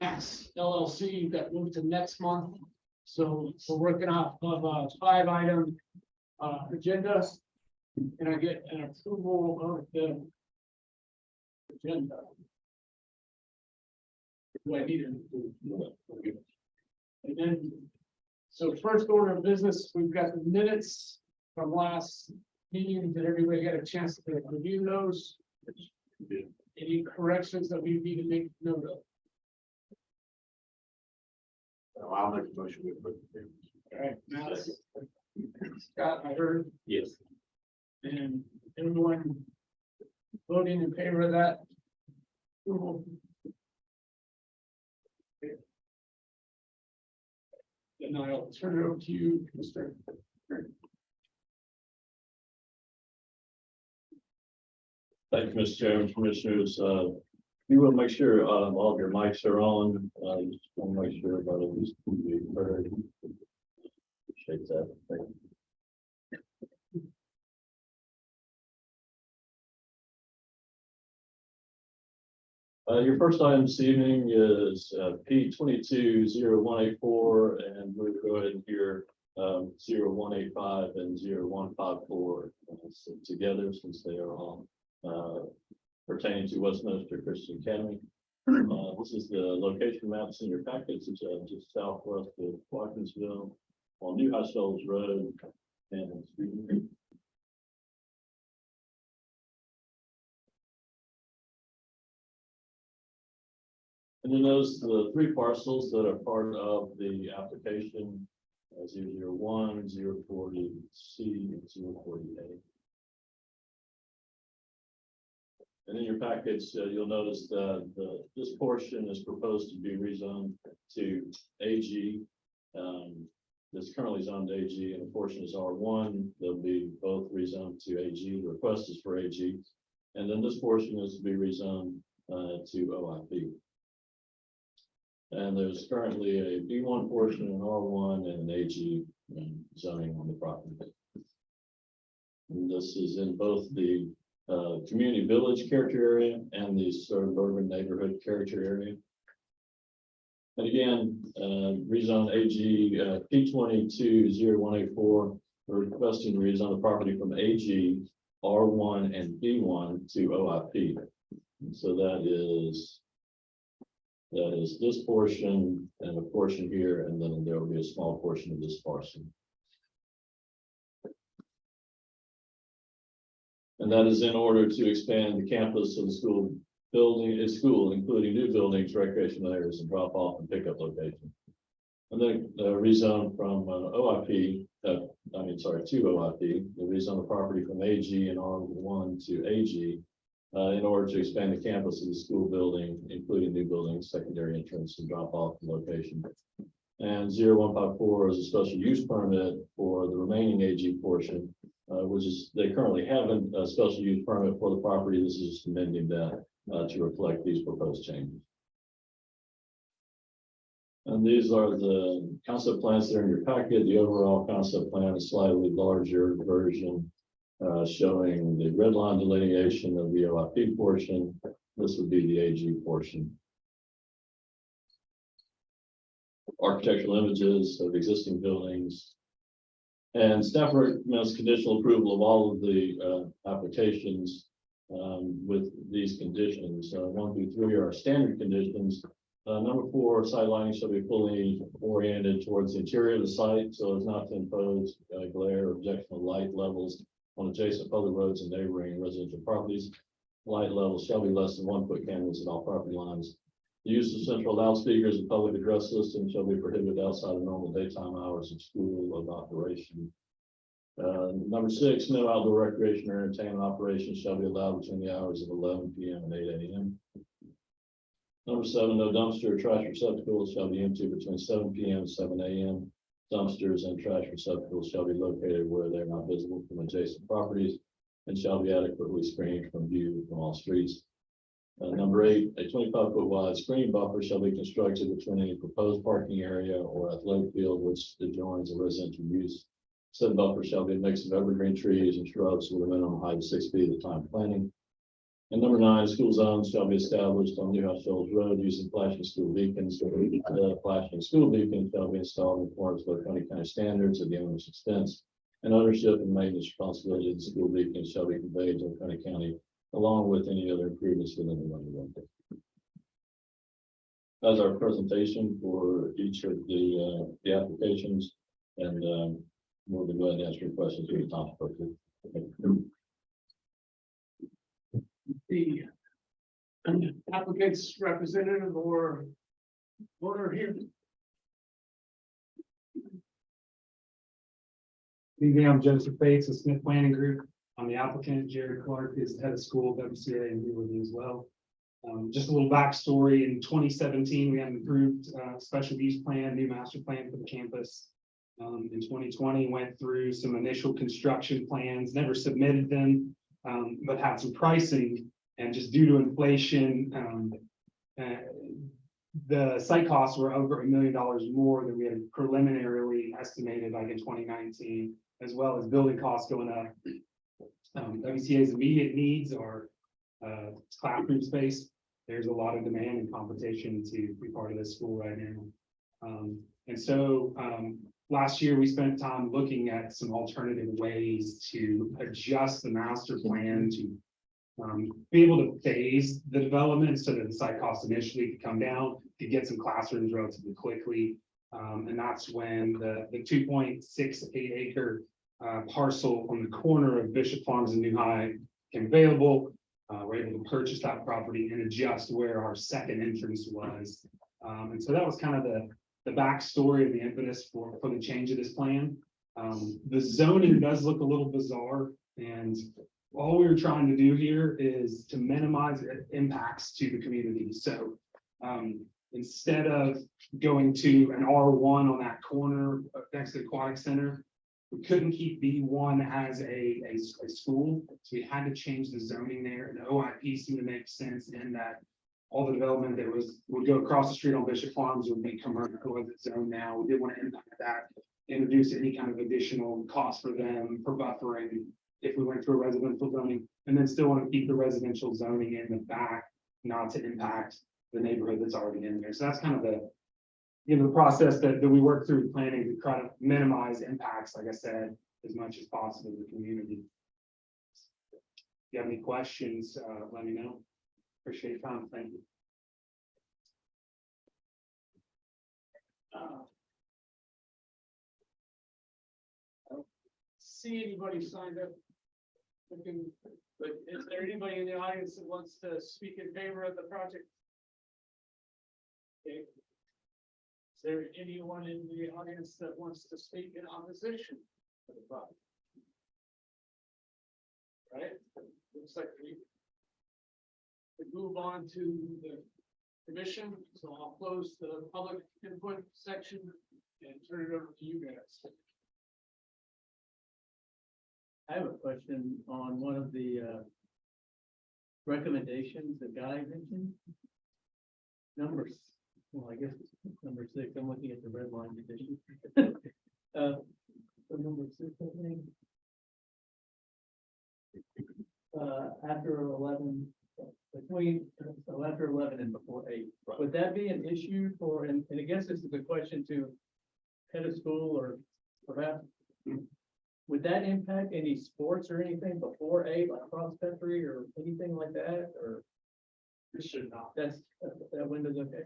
Max LLC that moved to next month. So we're working off of a 5-item agenda. Can I get an approval of the agenda? Do I need it? And then, so first order of business, we've got the minutes from last meeting. Did everybody get a chance to review those? Any corrections that we need to make note of? I'll make a motion. All right, now, Scott, I heard, Yes. and everyone voting in favor of that. Approval. Then I'll turn it over to you, Mr. Thank you, Mr. Chairman, Commissioners. You will make sure all of your mics are on. Just want to make sure everybody is heard. Appreciate that. Thank you. Your first item this evening is P 220184, and we'll go ahead and hear 0185 and 0154 together, since they are all pertaining to Westminster Christian Academy. This is the location maps in your packets. It's just southwest of Watkinsville on New High Shoals Road. And then those the three parcels that are part of the application: 001, 040C, and 040A. And in your package, you'll notice that this portion is proposed to be rezoned to AG. It's currently zoned AG, and a portion is R1. They'll be both rezoned to AG. The request is for AG. And then this portion is to be rezoned to OIP. And there's currently a B1 portion, an R1, and an AG zoning on the property. And this is in both the community village character area and the suburban neighborhood character area. And again, rezone AG P220184, we're requesting to rezone the property from AG, R1, and B1 to OIP. And so that is this portion and a portion here, and then there will be a small portion of this parcel. And that is in order to expand the campus of the school building, including new buildings, recreational areas, and drop off and pickup location. And then rezone from OIP, to OIP, the rezone the property from AG and R1 to AG in order to expand the campus of the school building, including new buildings, secondary entrance, and drop off location. And 0154 is a special use permit for the remaining AG portion, which is, they currently have a special use permit for the property. This is just amending that to reflect these proposed changes. And these are the concept plans that are in your packet. The overall concept plan is slightly larger version, showing the red line delineation of the OIP portion. This would be the AG portion. Architectural images of existing buildings. And staff recommends conditional approval of all of the applications with these conditions. 1 through 3 are standard conditions. Number 4, site lighting shall be fully oriented towards the interior of the site, so as not to impose glare or objectionable light levels on adjacent public roads and neighboring residential properties. Light levels shall be less than 1 foot candles at all property lines. The use of central loudspeakers and public address systems shall be prohibited outside of normal daytime hours of school of operation. Number 6, no outdoor recreation or entertainment operations shall be allowed between the hours of 11 p.m. and 8 a.m. Number 7, no dumpster or trash receptacles shall be emptied between 7 p.m. and 7 a.m. Dumpsters and trash receptacles shall be located where they are not visible from adjacent properties and shall be adequately screened from view from all streets. Number 8, a 25-foot wide screen buffer shall be constructed between any proposed parking area or athletic field which adjoins a residential use. Said buffer shall be a mix of evergreen trees and shrubs with a minimum height of 6 feet at the time of planting. And number 9, school zones shall be established on Newhouse Falls Road using flashing school beacons. Flashing school beacons shall be installed in accordance with Oconee County standards at the owner's expense. And ownership and maintenance responsibility of the school beacons shall be conveyed to Oconee County along with any other improvements within the right-of-way. That's our presentation for each of the applications, and we'll go ahead and answer your questions at the top. The applicant's representative or voter here. Evening, I'm Joseph Bates of Smith Planning Group. I'm the applicant. Jerry Clark is head of school at WCA and here with me as well. Just a little backstory. In 2017, we had an approved special use plan, new master plan for the campus. In 2020, went through some initial construction plans, never submitted them, but had some pricing. And just due to inflation, the site costs were over $1 million more than we had preliminarily estimated, like in 2019, as well as building costs going up. WCA's immediate needs are classroom space. There's a lot of demand and competition to be part of this school right now. And so last year we spent time looking at some alternative ways to adjust the master plan to be able to phase the development so that the site costs initially could come down to get some classrooms relatively quickly. And that's when the 2.68 acre parcel on the corner of Bishop Farms and New High became available. We're able to purchase that property and adjust where our second entrance was. And so that was kind of the backstory of the impetus for the change of this plan. The zoning does look a little bizarre, and all we were trying to do here is to minimize impacts to the community. So instead of going to an R1 on that corner next to the aquatic center, we couldn't keep B1 as a school. So we had to change the zoning there. And the OIP seemed to make sense in that all the development that would go across the street on Bishop Farms would be commercial as it's zoned now. We didn't want to impact that, introduce any kind of additional cost for them for buffering if we went through a residential zoning, and then still want to keep the residential zoning in the back, not to impact the neighborhood that's already in there. So that's kind of the process that we work through planning to try to minimize impacts, like I said, as much as possible to the community. If you have any questions, let me know. Appreciate your time. Thank you. I don't see anybody signed up. But is there anybody in the audience that wants to speak in favor of the project? Okay. Is there anyone in the audience that wants to speak in opposition to the project? Right? Looks like we move on to the commission, so I'll close the public input section and turn it over to you guys. I have a question on one of the recommendations that Guy mentioned. Well, I guess it's number 6. I'm looking at the red line condition. So number 6, I think. After 11, after 11 and before 8. Right. Would that be an issue for? And I guess this is a question to head of school or perhaps. Would that impact any sports or anything before 8, like cross country or anything like that, or? This should not. That window's okay.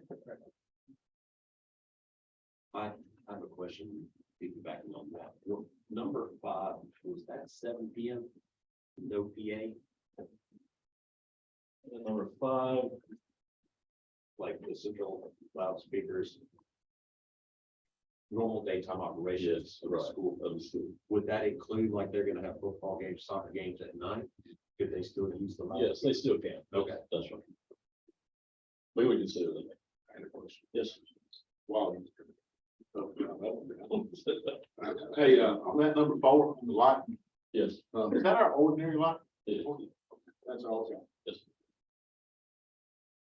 I have a question, piggybacking on that. Well, number 5, was that 7 PM? No PA? And number 5, Like the central loudspeakers? Normal daytime operations yes, of the right, school. of the school. Would that include like they're gonna have football games, soccer games at night? Could they still use the? Yes, they still can. Okay. That's right. We would consider them. I had a question. Yes. Wow. Hey, on that number 4, on the lot, Yes. is that our ordinary lot? Yes. That's all.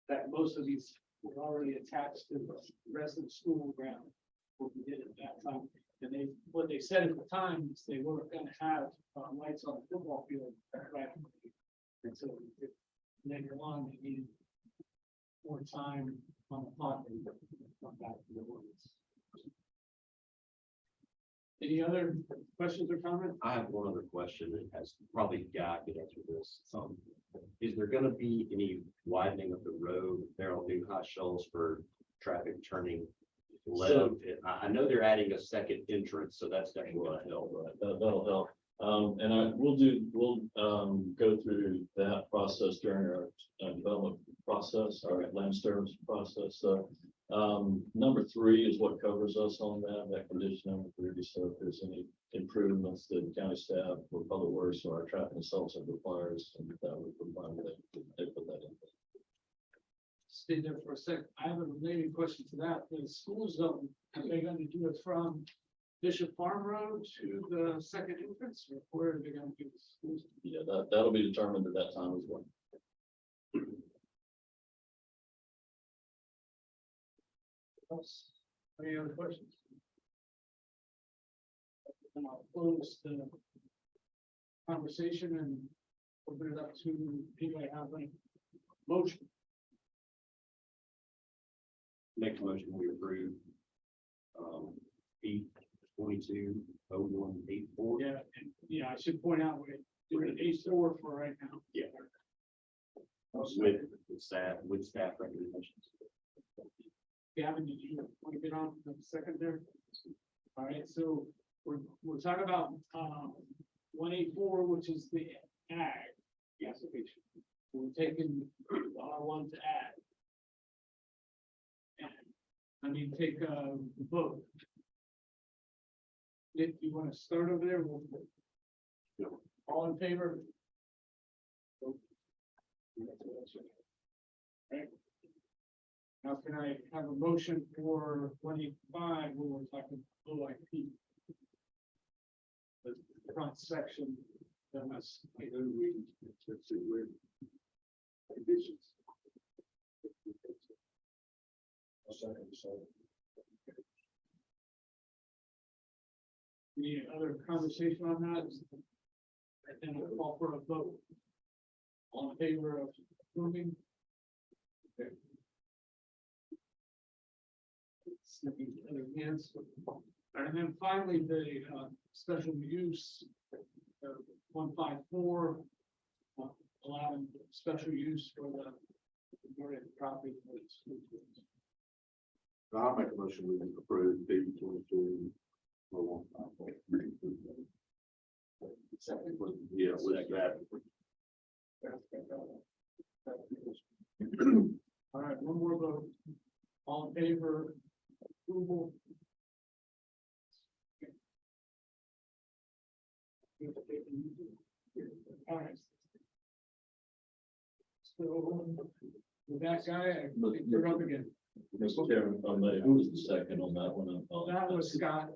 That most of these were already attached to the rest of the school ground. What we did at that time, and what they said at the time is they weren't gonna have lights on the football field. Right. And so later on, they needed more time on the clock. They come back to the ordinance. Any other questions or comments? I have one other question that has probably Guy could answer this. Is there gonna be any widening of the road there on New High Shoals for traffic turning left? I know they're adding a second entrance, so that's definitely gonna help. Right, that'll help. And we'll go through that process during our development process, our land service process. So, number 3 is what covers us on that condition number 3. So if there's any improvements that county staff or public works or our traffic consultant requires, and that would provide that, they put that in. Stay there for a sec. I have a related question to that. The school zone, are they gonna do it from Bishop Farm Road to the second entrance, or where are they gonna do the schools? Yeah, that'll be determined at that time as well. Any other questions? And I'll close the conversation and open it up to anybody have any motion. Make a motion, we approve. P 220184. Yeah, and, yeah, I should point out, we're at A4 for right now. Yeah. With staff recommendations. Gavin, did you want to get on the second there? All right, so we're talking about 184, which is the ag classification. We're taking R1 to ag. And, I mean, take the vote. If you want to start over there, all in favor? Right. Now, can I have a motion for 25 when we're talking OIP? The front section. That's conditions. Any other conversation on that? And then I'll call for a vote. All in favor of approving? Okay. Sniffing other hands. And then finally, the special use 154 allowing special use for the majority of the property for the school. I'll make a motion, we approve P 22. Second. Yeah, with that. All right, one more vote. All in favor? Approval. All right. So, with that guy, you're up again. Mr. Chairman, who was the second on that one? That was Scott,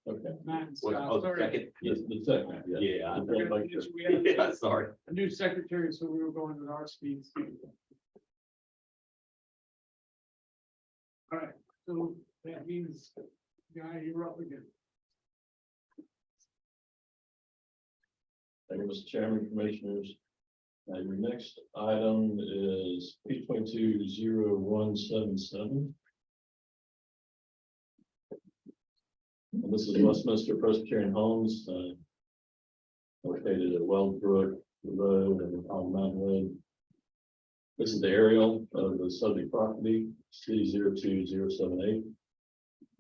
Okay. Matt and Oh, Scott. Sorry. second. Yes, the second, yeah. Yeah. I felt like this- We had Yeah, sorry. a new secretary, so we were going at our speeds. All right, so that means, Guy, you're up again. Thank you, Mr. Chairman, Commissioners. Your next item is P 220177. And this is Westminster Presbyterian Homes, located at Wellbrook Road and on Mountain Road. This is the aerial of the subject property, C02078.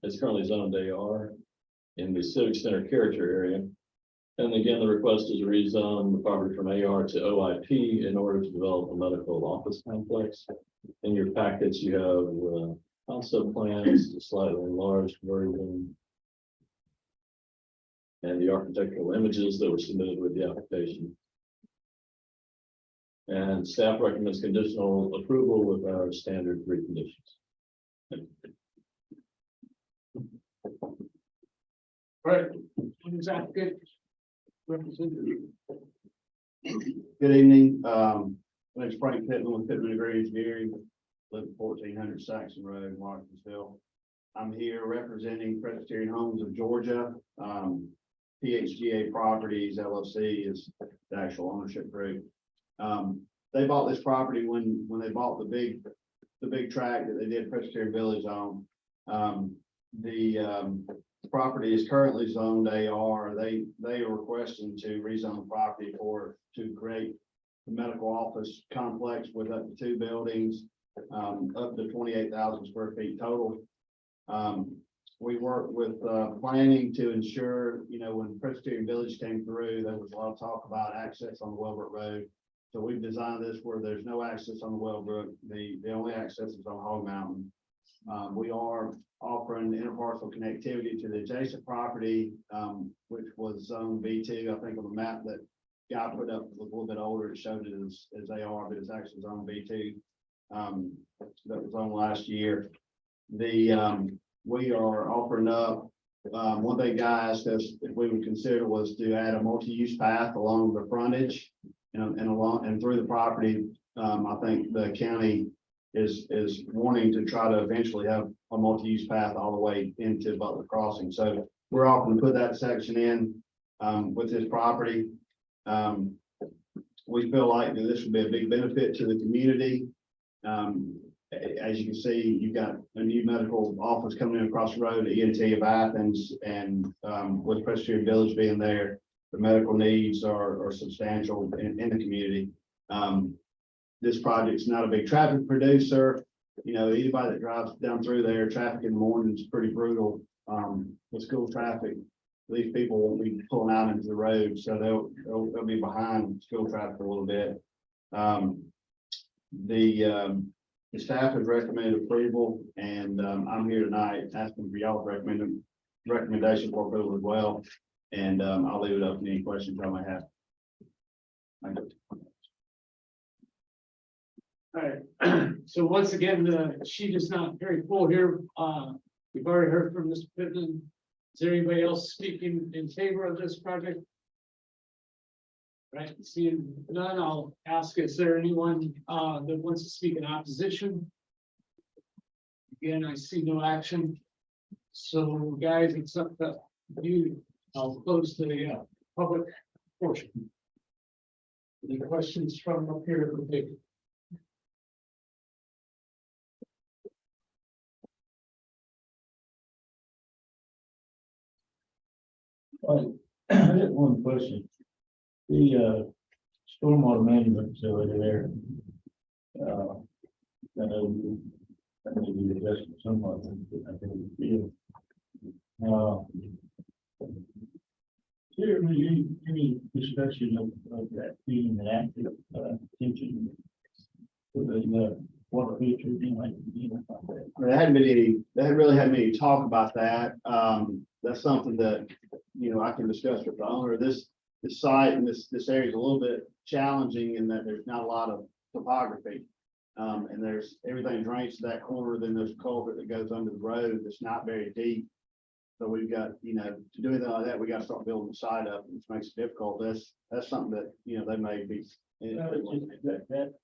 It's currently zoned AR in the Civic Center character area. And again, the request is to rezone the property from AR to OIP in order to develop a medical office complex. In your packets, you have concept plans, a slightly enlarged version, and the architectural images that were submitted with the application. And staff recommends conditional approval with our standard 3 conditions. All right, who's applicant? Representative. Good evening. My name's Frank Pittman with Pittman Agree Engineering, live at 1400 Saxon Road, Martinsville. I'm here representing Presbyterian Homes of Georgia. PHGA Properties LLC is the actual ownership group. they bought this property when they bought the big tract that they did Presbyterian Village on. The property is currently zoned AR. They are requesting to rezone the property to create a medical office complex with up to 2 buildings, up to 28,000 square feet total. We worked with planning to ensure, when Presbyterian Village came through, there was a lot of talk about access on the Wellbrook Road. So we've designed this where there's no access on the Wellbrook. The only access is on Hog Mountain. We are offering interparcel connectivity to the adjacent property, which was zone B2. I think on the map that Guy put up was a little bit older. It showed it as AR, but it's actually zone B2. That was on last year. We are offering up, one thing Guy asked us if we would consider was to add a multi-use path along the frontage and through the property. I think the county is wanting to try to eventually have a multi-use path all the way into Butler Crossing. So we're offering to put that section in with this property. We feel like that this would be a big benefit to the community. As you can see, you've got a new medical office coming in across the road at ENT of Athens, and with Presbyterian Village being there, the medical needs are substantial in the community. This project's not a big traffic producer. Anybody that drives down through there, traffic in the morning is pretty brutal. With school traffic, these people won't be pulling out into the road, so they'll be behind school traffic a little bit. The staff has recommended approval, and I'm here tonight asking for y'all's recommendation for approval as well. And I'll leave it up to any questions y'all may have. Thank you. All right, so once again, the sheet is not very full here. We've already heard from Mr. Pittman. Is there anybody else speaking in favor of this project? Right, seeing none, I'll ask, is there anyone that wants to speak in opposition? Again, I see no action. So guys, it's up to you. I'll close the public portion. Any questions from up here at the table? I had one question. The stormwater management facility there. I know you addressed it somewhat, but I think it's real. Is there any discussion of that being an active attention for the water feature, anything like that? There hadn't really had any talk about that. That's something that, I can discuss with the owner. This site and this area is a little bit challenging in that there's not a lot of topography. And there's everything drains to that corner, then there's a culvert that goes under the road that's not very deep. So we've got, to do anything like that, we got to start building the site up, which makes it difficult. That's something that, they may be. That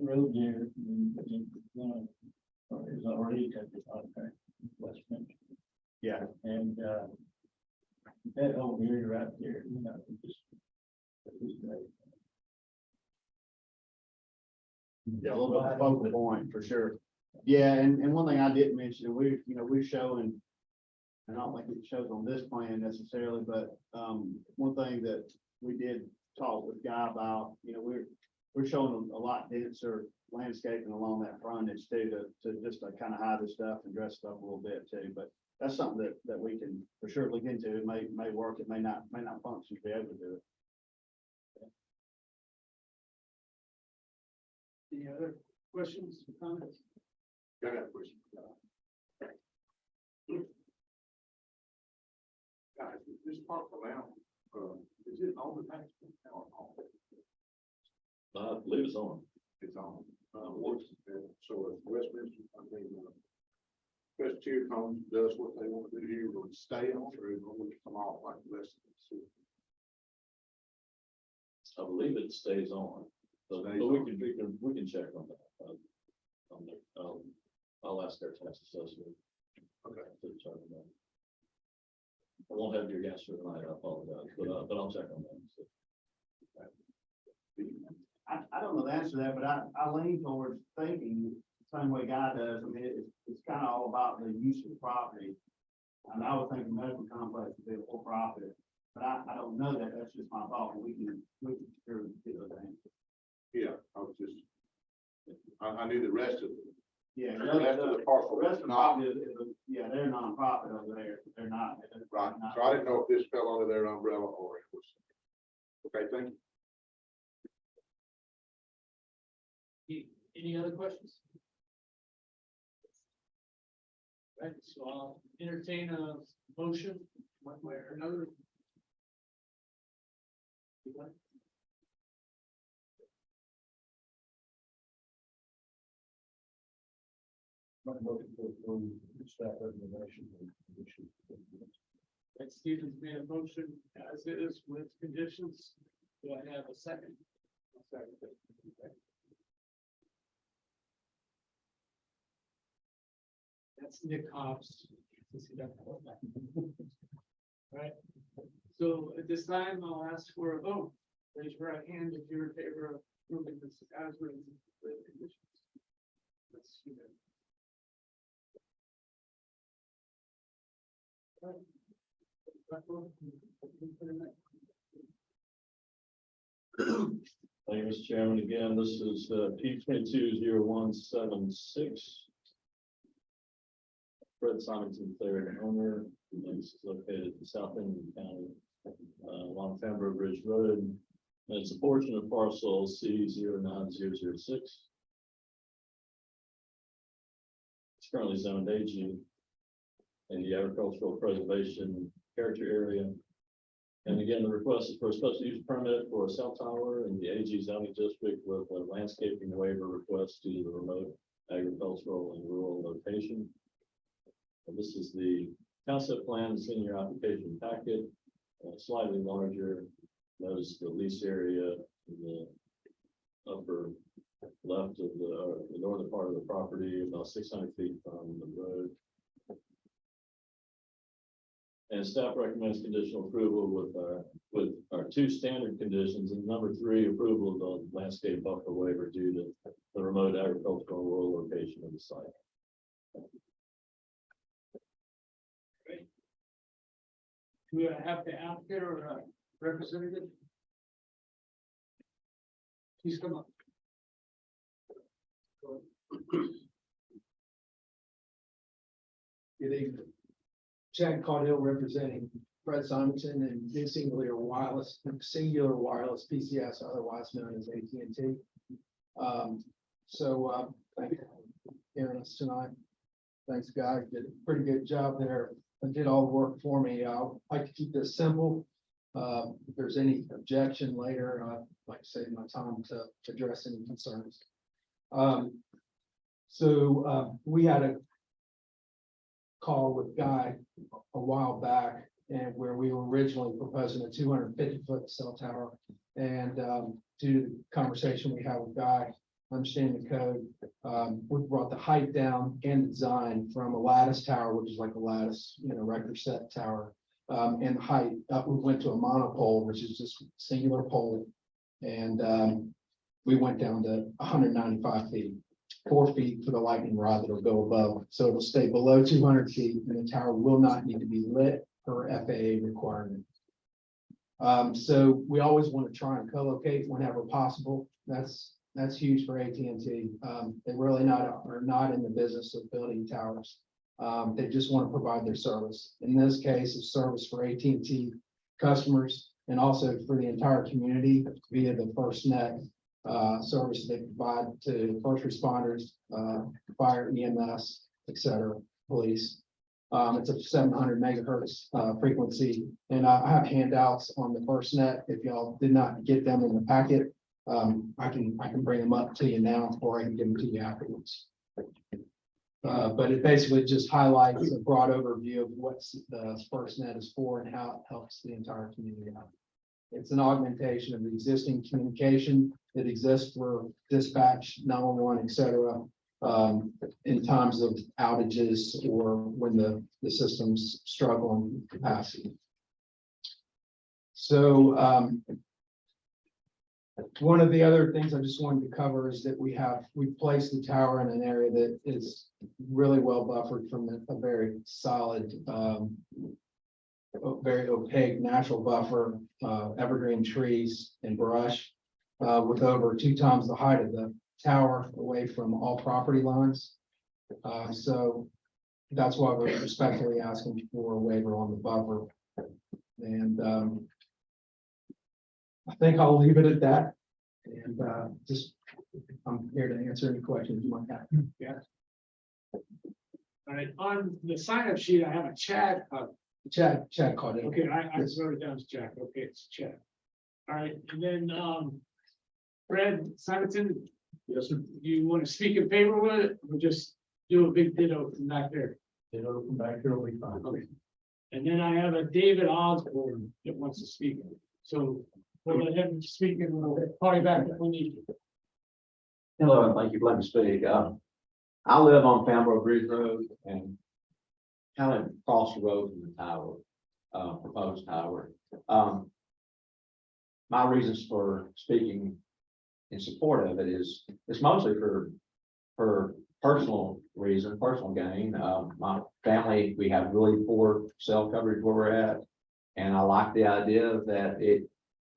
road there is already got this contract. Yeah. And that whole area right there, Yeah, a little bit of a focal point for sure. Yeah, and one thing I didn't mention, we're showing, and I don't think it shows on this plan necessarily, but one thing that we did talk with Guy about, we're showing a lot denser landscaping along that frontage too, to just to kind of hide the stuff and dress stuff a little bit too. But that's something that we can for sure look into. It may work, it may not function to be able to do it. Any other questions, comments? I got a question. Guys, this parcel now, is it on the tax? I believe it's on. It's on. So if Westminster, Presbyterian Homes does what they want to do here, will it stay on or will it come off like the rest of the city? I believe it stays on. So Stays but on. we can check on that. I'll ask our tax assessor. Okay. To determine that. I won't have your answer tonight, I apologize, but I'll check on that. I don't know the answer to that, but I lean towards thinking the same way Guy does. I mean, it's kind of all about the use of the property. And I would think the medical complex would be a for profit, but I don't know that. That's just my thought. We can sure do those things. Yeah, I was just, I knew the rest of it. Yeah, The rest of the parcel the rest of the not, property yeah, they're nonprofit over there. They're not. right, so I didn't know if this fell under their umbrella or it was. Okay, thank you. Any other questions? Right, so I'll entertain a motion, one way or another. Right, Stevens made a motion as is with conditions. Do I have a second? That's Nick Hobbs. Right, so at this time, I'll ask for a vote. Raise your right hand if you're in favor of approving this as written with conditions. That's unanimous. Thank you, Mr. Chairman. Again, this is P 220176. Fred Simonson, third owner. This is located in South Indian County, along Fambro Bridge Road. And it's a portion of parcel C 09006. It's currently zoned AG in the agricultural preservation character area. And again, the request is for a special use permit for a cell tower in the AG zoning district with a landscaping waiver request due to the remote agricultural and rural location. And this is the concept plan, senior application packet, slightly larger. Notice the lease area in the upper left of the northern part of the property, about 600 feet from the road. And staff recommends conditional approval with our two standard conditions, and number 3, approval of the landscape buffer waiver due to the remote agricultural and rural location of the site. Do we have the applicant or a representative? Please come up. Good evening. Chad Caudill representing Fred Simonson and New Singular Wireless PCS, otherwise known as AT&T. Thank you for hearing us tonight. Thanks, guys. Did a pretty good job there and did all the work for me. I'd like to keep this simple. If there's any objection later, I'd like to save my time to address any concerns. We had a call with Guy a while back, and where we were originally proposing a 250-foot cell tower. And due to the conversation we had with Guy, understanding the code, we brought the height down and design from a lattice tower, which is like a lattice, record set tower, and height. We went to a monopole, which is just singular pole, and we went down to 195 feet. 4 feet for the lightning rod that will go above. So it'll stay below 200 feet and the tower will not need to be lit per FAA requirement. So we always want to try and co-locate whenever possible. That's huge for AT&T. They really are not in the business of building towers. They just want to provide their service. In this case, it's service for AT&T customers and also for the entire community via the FirstNet service they provide to first responders, fire, EMS, etc., police. It's a 700 megahertz frequency, and I have handouts on the FirstNet. If y'all did not get them in the packet, I can bring them up to you now, or I can give them to you afterwards. But it basically just highlights a broad overview of what the FirstNet is for and how it helps the entire community out. It's an augmentation of the existing communication that exists for dispatch, 911, et cetera, in times of outages or when the system's struggling with capacity. So One of the other things I just wanted to cover is that we've placed the tower in an area that is really well buffered from a very solid, very opaque natural buffer, evergreen trees and brush, with over 2 times the height of the tower away from all property lines. So that's why we're respectfully asking for a waiver on the buffer. And I think I'll leave it at that. And just, I'm here to answer any questions you might have. All right, on the sign-up sheet, I have a Chad. Chad caught it. Okay, I Yes. wrote it down as Jack. Okay, it's Chad. All right, and then, Fred Simonton. Yes, sir. Do you want to speak in favor with it, or just do a big ditto from back there? It'll come back here, it'll be fine. Okay. And then I have a David Osborne that wants to speak. So we'll let him speak and we'll call you back if we need to. Hello, and thank you for letting me speak. I live on Fambro Bridge Road and kind of across the road from the tower, proposed tower. My reasons for speaking in support of it is, it's mostly for personal reason, personal gain. My family, we have really poor cell coverage where we're at. And I like the idea that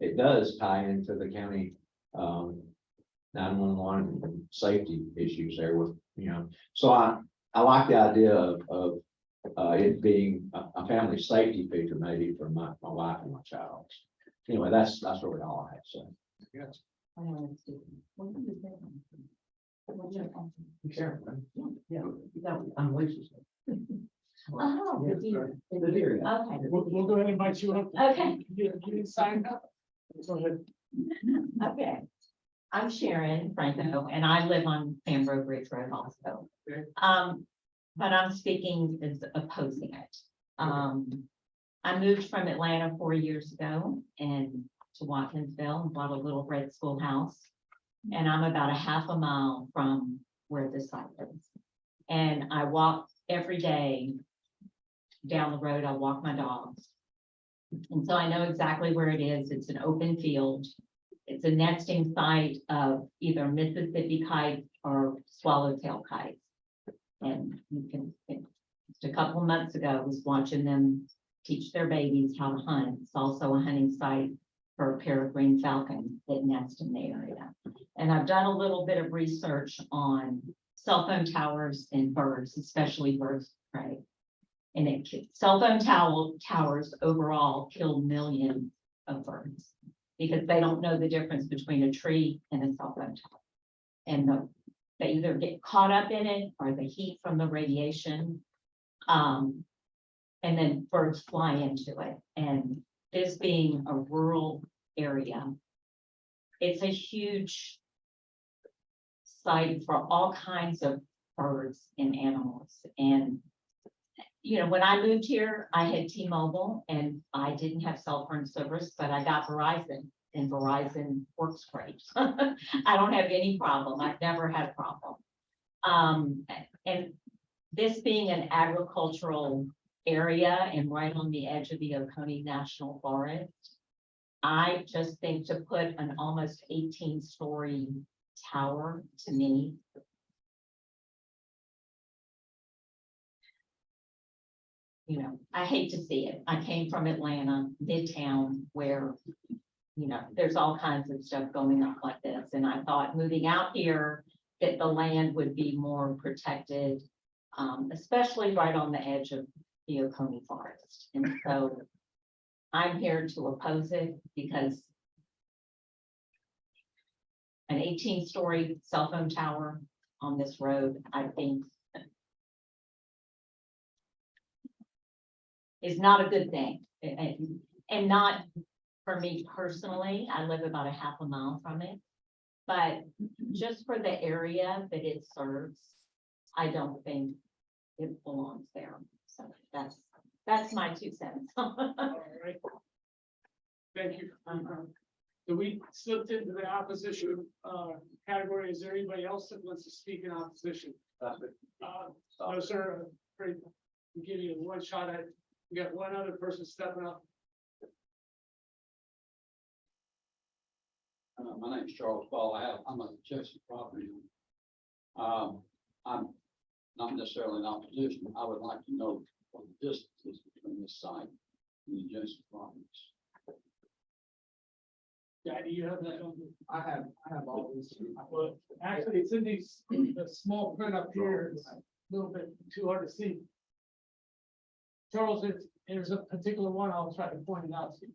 it does tie into the county, 911 safety issues there with, so I like the idea of it being a family safety feature maybe for my wife and my child. Anyway, that's really all I have to say. Yes. I'm Lisa's. Oh, the deer. Okay. We'll go ahead and invite you up. Okay. You didn't sign up. Go ahead. Okay. I'm Sharon Franco, and I live on Fambro Bridge Road also. Okay. But I'm speaking as opposing it. I moved from Atlanta 4 years ago and to Watkinsville and bought a little red schoolhouse. And I'm about a half a mile from where the site is. And I walk every day down the road. I walk my dogs. And so I know exactly where it is. It's an open field. It's a nesting site of either Mississippi kites or swallowtail kites. And you can, just a couple of months ago, I was watching them teach their babies how to hunt. It's also a hunting site for a peregrine falcon that nest in the area. And I've done a little bit of research on cell phone towers and birds, especially birds of prey. And cell phone towers overall kill millions of birds because they don't know the difference between a tree and a cell phone tower. And they either get caught up in it or the heat from the radiation. And then birds fly into it. And this being a rural area, it's a huge site for all kinds of birds and animals. And, when I moved here, I had T-Mobile and I didn't have cell phone service, but I got Verizon and Verizon works great. I don't have any problem. I've never had a problem. And this being an agricultural area and right on the edge of the Oconee National Forest, I just think to put an almost 18-story tower, to me, I hate to see it. I came from Atlanta, Midtown, where, there's all kinds of stuff going on like this. And I thought moving out here, that the land would be more protected, especially right on the edge of the Oconee Forest. And so I'm here to oppose it because an 18-story cell phone tower on this road, I think, is not a good thing. And not for me personally. I live about a half a mile from it. But just for the area that it serves, I don't think it belongs there. So that's my 2 cents. All right. Thank you. So we slipped into the opposition category. Is there anybody else that wants to speak in opposition? No, sir. We'll give you one shot at. We got one other person stepping up. My name's Charles Ball. I'm a adjacent property owner. I'm not necessarily in opposition. I would like to know what the distance is between this site and the adjacent properties. Yeah, do you have that on? I have all these. Well, actually, it's in these, the small print up here, it's a little bit too hard to see. Charles, there's a particular one, I'll try to point it out to you.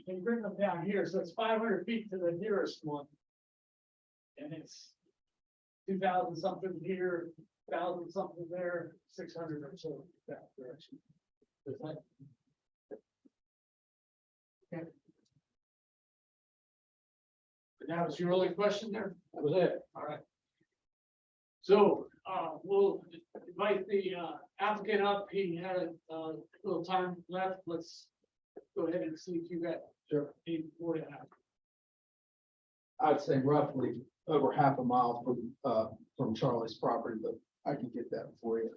They bring them down here, so it's 500 feet to the nearest one. And it's 2,000 something here, 1,000 something there, 600 or so that direction. Does that? Okay. That was your only question there? That was it. All right. So, we'll invite the applicant up. He had a little time left. Let's go ahead and see if you got Sure. any more to add. I'd say roughly over half a mile from Charlie's property, but I can get that for you.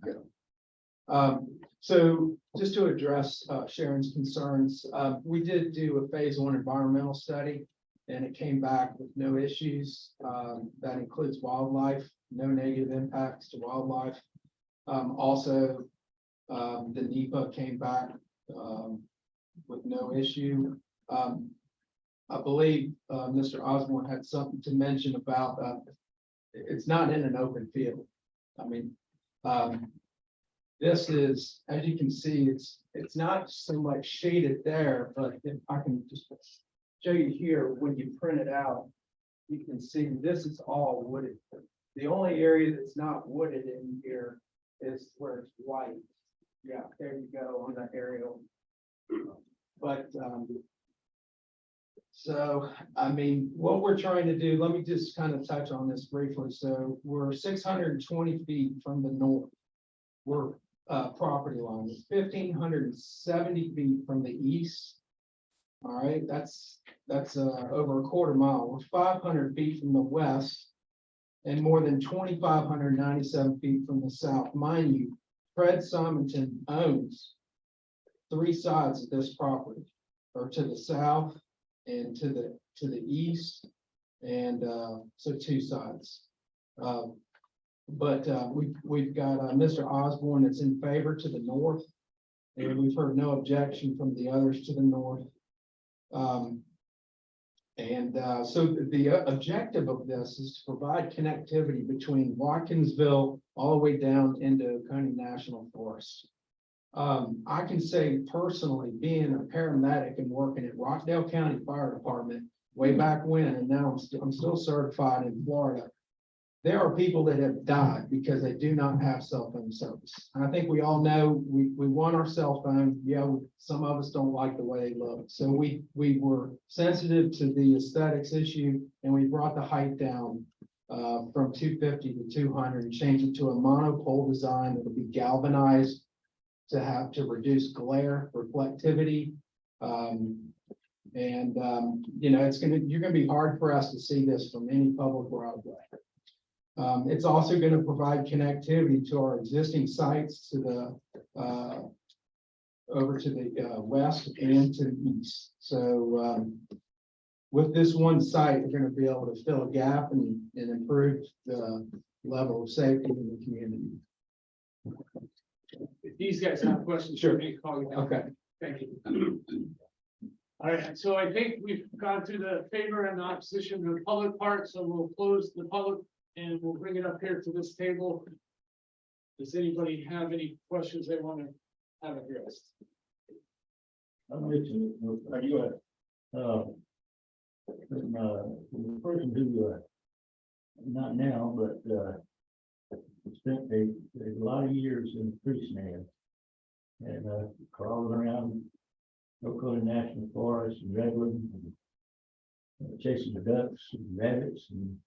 Yeah. So just to address Sharon's concerns, we did do a phase 1 environmental study, and it came back with no issues. That includes wildlife, no negative impacts to wildlife. Also, the NEPA came back with no issue. I believe Mr. Osborne had something to mention about it's not in an open field. I mean, this is, as you can see, it's not so much shaded there, but if I can just show you here, when you print it out, you can see this is all wooded. The only area that's not wooded in here is where it's white. Yeah, there you go on that aerial. But so, I mean, what we're trying to do, let me just kind of touch on this briefly. So we're 620 feet from the north. We're property line. It's 1,570 feet from the east. All right, that's over a quarter mile. We're 500 feet from the west and more than 2,597 feet from the south. Mind you, Fred Simonton owns 3 sides of this property, or to the south and to the east, and so 2 sides. But we've got Mr. Osborne that's in favor to the north, and we've heard no objection from the others to the north. So the objective of this is to provide connectivity between Watkinsville all the way down into Oconee National Forest. I can say personally, being a paramedic and working at Rockdale County Fire Department way back when, and now I'm still certified in Florida. There are people that have died because they do not have cell phone service. And I think we all know we want our cell phone. Yeah, some of us don't like the way they look. So we were sensitive to the aesthetics issue, and we brought the height down from 250 to 200 and changed it to a monopole design that will be galvanized to reduce glare, reflectivity. You know, you're gonna be hard pressed to see this from any public roadway. It's also going to provide connectivity to our existing sites to the over to the west and to the east. So with this one site, we're going to be able to fill a gap and improve the level of safety in the community. If these guys have questions, Sure. may call you. Okay. Thank you. All right, so I think we've gone through the favor and the opposition to the public part, so we'll close the public and we'll bring it up here to this table. Does anybody have any questions they want to have addressed? I'm Richard. Are you the person who, not now, but spent a lot of years in the tree stand and crawling around Oconee National Forest and Redwood, and chasing the ducks and rabbits and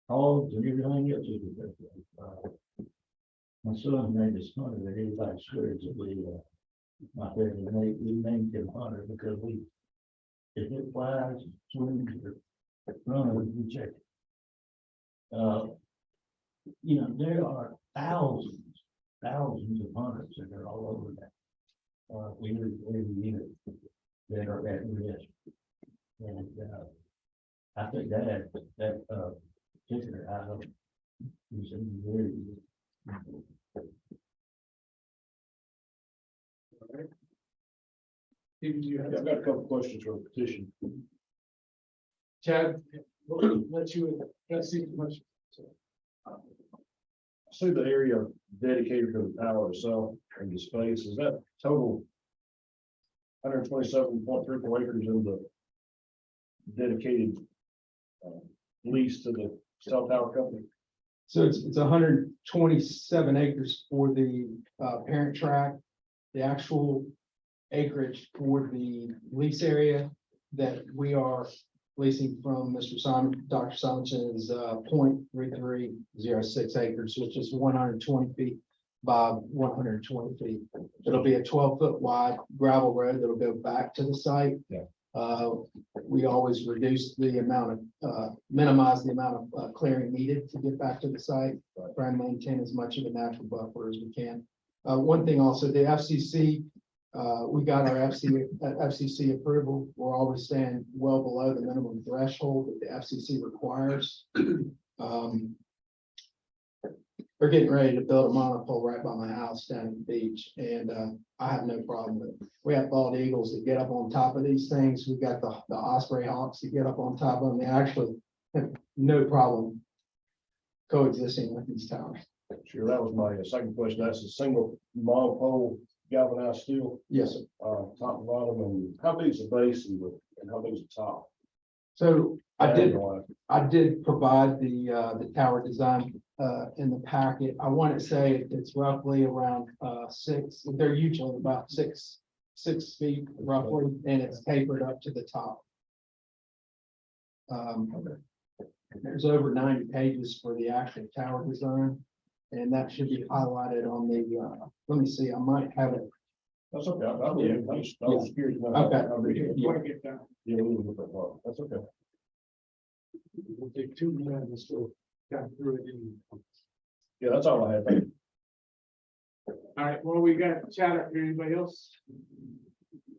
hogs and everything else. My son's name is Hunter, and everybody swears that my family we named him Hunter because if it flies, swims, or runs, we check it. You know, there are thousands of hunters that are all over that. We every year. that are at risk. And, I think that particular item is very good. Steve, do you have? I've got a couple questions for the petition. Chad, we'll let you, let's see too much. I see the area dedicated to the tower itself and the space, is that total? 127.34 acres in the dedicated lease to the cell tower company. So it's 127 acres for the parent tract. The actual acreage for the lease area that we are leasing from Mr. Simon, Dr. Simonson is 0.3306 acres, which is 120 feet by 120 feet. It'll be a 12-foot wide gravel road that'll go back to the site. Yeah. We always reduce the amount of, minimize the amount of clearing needed to get back to the site, try and maintain as much of a natural buffer as we can. One thing also, the FCC, we got our FCC approval. We're always staying well below the minimum threshold that the FCC requires. They're getting ready to build a monopole right by my house down at the beach, and I have no problem with it. We have bald eagles that get up on top of these things. We've got the osprey hawks that get up on top of them. They actually have no problem coexisting with these towers. Sure, that was my second question. That's a single monopole galvanized steel, Yes, sir. top and bottom, and how big is the base and how big is the top? So I did Diameter-wise. provide the tower design in the packet. I want to say it's roughly around 6, they're usually about 6 feet roughly, and it's tapered up to the top. There's over 90 pages for the actual tower design, and that should be highlighted on the, let me see, I might have it. That's okay. I was curious. Okay. Yeah, we will look at that. That's okay. We'll take 2 minutes to go through it. Yeah, that's all I have. Thank you. All right, well, we got Chad up here. Anybody else?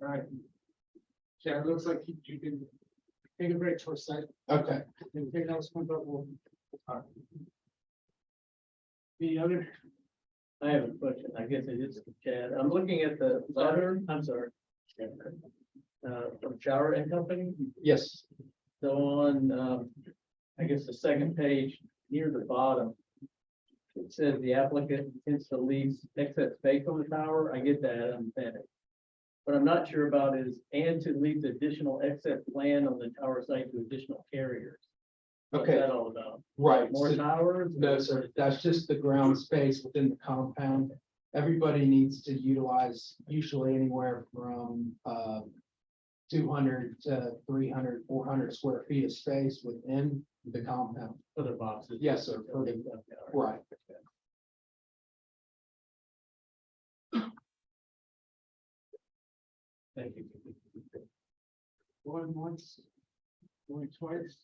All right. Chad, looks like you can take a break for a second. Okay. Anything else comes up, we'll. All right. The other, I have a question, I guess it is for Chad. I'm looking at the letter, I'm sorry. From Shower and Company, Yes, so on, I guess the second page, near the bottom. It says the applicant intends to lease excess space on the tower, I get that, I understand it. What I'm not sure about is, and to lease additional excess land on the tower site to additional carriers. What's okay, that all about? right. More So- towers? No, sir, that's just the ground space within the compound. Everybody needs to utilize usually anywhere from 200 to 300, 400 square feet of space within the compound. Other boxes? Yes, sir. For the- Right. Thank you. going once, going twice.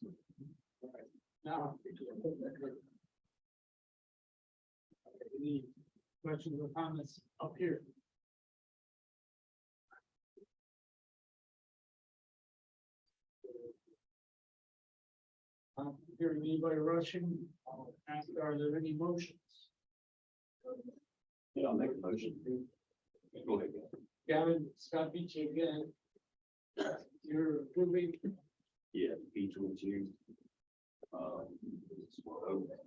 All right, now. Any questions or comments up here? Hearing anybody rushing, I'll ask, are there any motions? Yeah, I'll make a motion. Go ahead. Gavin, Scott beat you again. You're approving, Yeah, B22.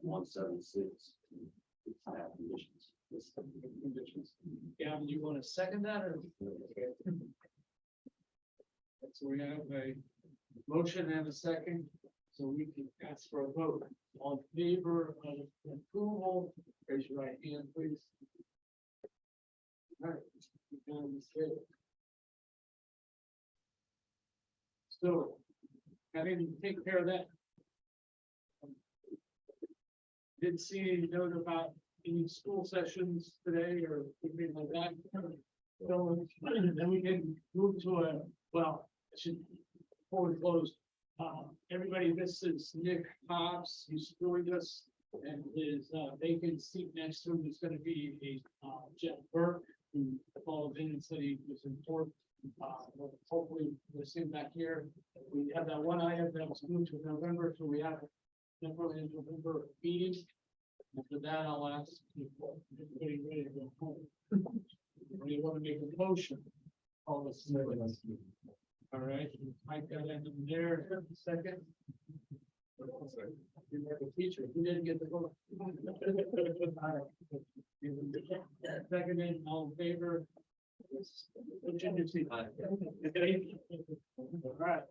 176. It's half conditions. conditions. Gavin, you want to second that or? So we have a motion and a second, so we can ask for a vote on favor of approval. Raise your right hand, please. All right. Unanimous vote. So, having to take care of that. Didn't see any note about any school sessions today or anything like that. So then we can move to well, I should, before we close, everybody, this is Nick Hobbs, he's joined us. And his vacant seat next to him is gonna be a Jeff Burke, who called in and said he was Hopefully, we'll see him back here. We have that one item that was moved to November, so we have definitely a November meeting. After that, I'll ask people, everybody ready to go home. Or you want to make a motion? All this. All right, Mike got that in there, second. You have a teacher, who didn't get the vote? Second, all in favor? Contingency. All right.